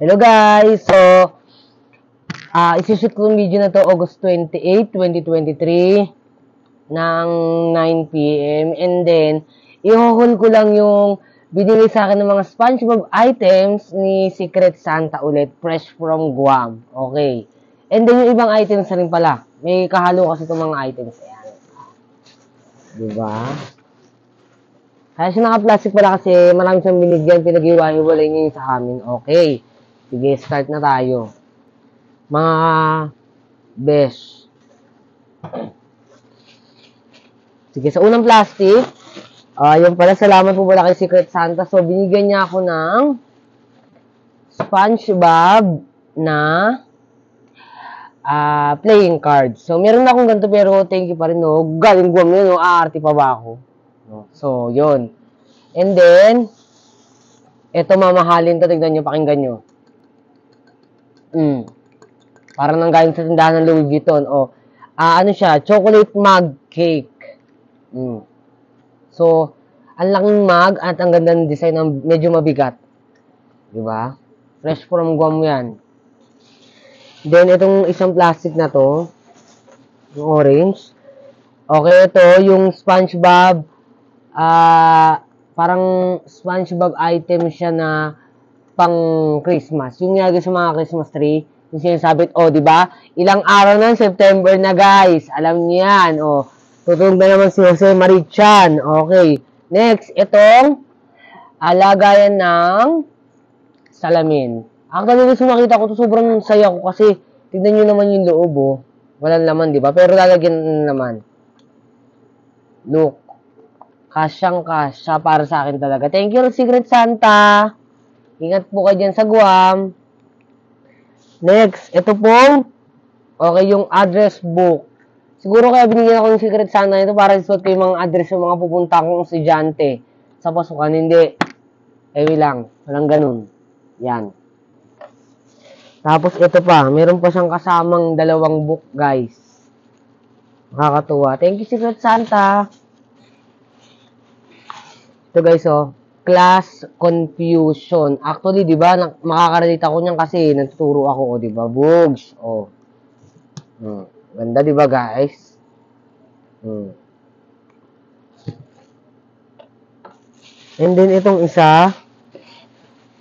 Hello guys! So, isushoot ko yung video na to August 28, 2023 ng 9 p.m. And then, i-haul ko lang yung binili sa akin ng mga SpongeBob items ni Secret Santa ulit, fresh from Guam. Okay. And then, yung ibang items na rin pala. May kahalo kasi itong mga items. Ayan. Diba? Kaya siya naka-plastic pala kasi marami siyang binigyan, pinag-iwa-hiwalay niya sa amin. Okay. Sige, start na tayo. Mga besh. Sige, sa unang plastic, yun pala, salamat po pala kay Secret Santa. So, binigyan niya ako ng SpongeBob na playing card. So, meron na akong ganito pero thank you pa rin, no? Galing Guam yun, no? Aarte pa ba ako? No? So, yun. And then, eto mamahalin to. Tignan nyo, pakinggan nyo. Parang nanggaling sa tindahan ng Louis Vuitton. Ano siya? Chocolate mug cake. So, ang laking mug at ang ganda ng design ng medyo mabigat. Diba? Fresh from Guam yan. Then, itong isang plastic na to, yung orange. Okay, ito, yung SpongeBob, parang SpongeBob item siya na pang Christmas. Yung nilagay sa mga Christmas tree, yung sinasabit, di ba? Ilang araw na, September na, guys. Alam niyo yan, tutulog na naman si Jose Marichan. Okay. Next, itong lagayan ng salamin. Actually, gusto makita ko to, sobrang saya ko kasi tignan nyo naman yung loob, walang laman, di ba? Pero lalagyan naman. Look. Kasyang-kasya para sa akin talaga. Thank you, Secret Santa. Ingat po kayo dyan sa Guam. Next, ito po. Okay, yung address book. Siguro kaya binigyan ako ng Secret Santa ito para isuot ko yung mga address ng mga pupunta kong estudyante sa pasukan. Hindi. Lang. Walang ganun. Yan. Tapos ito pa. Meron pa siyang kasamang dalawang book, guys. Nakakatuwa. Thank you, Secret Santa. Ito, guys, class confusion. Actually, di ba, makakarelate ako niyan kasi nagtuturo ako, di ba? Bugs. Ganda, di ba, guys? And then, itong isa,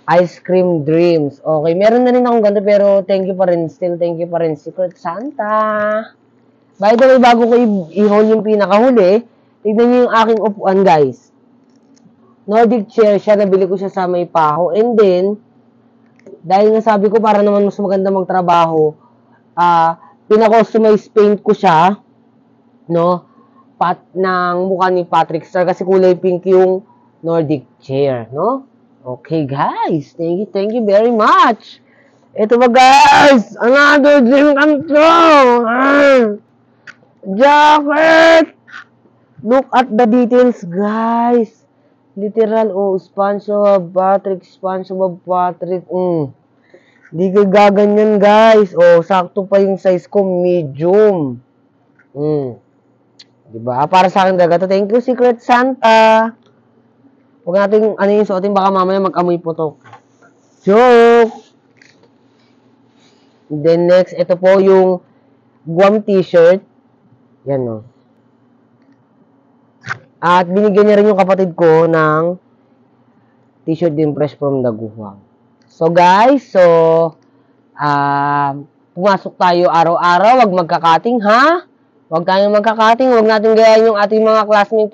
Ice Cream Dreams. Okay, meron na rin akong ganda, pero thank you pa rin. Still, thank you pa rin, Secret Santa. By the way, bago ko i-haul yung pinakahuli, tignan niyo yung aking upuan, guys. Nordic chair siya, nabili ko siya sa May Paho. And then, dahil nasabi ko para naman mas maganda magtrabaho, pina-customize paint ko siya, no? Ng mukha ni Patrick Star kasi kulay pink yung Nordic chair, no? Okay, guys. Thank you very much. Ito ba, guys? Another dream come true. Jacket! Look at the details, guys. Literal, SpongeBob Patrick. Di ka gaganyan, guys. Sakto pa yung size ko, medium. Diba? Para sa akin talaga to. Thank you, Secret Santa. Huwag natin, yung suotin, baka mamaya mag-amoy putok. Joke! Then next, ito po yung Guam t-shirt. Yan, At binigyan niya rin yung kapatid ko ng t-shirt din fresh from the Guam. So guys, pumasok tayo araw-araw, wag magkakating, ha? Wag tayong magkakating, wag natin gayahin yung ating mga classmate,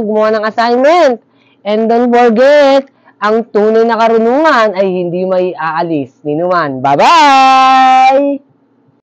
gumawa ng assignment. And don't forget, ang tunay na karunungan ay hindi may aalis. Ninuman. Bye-bye!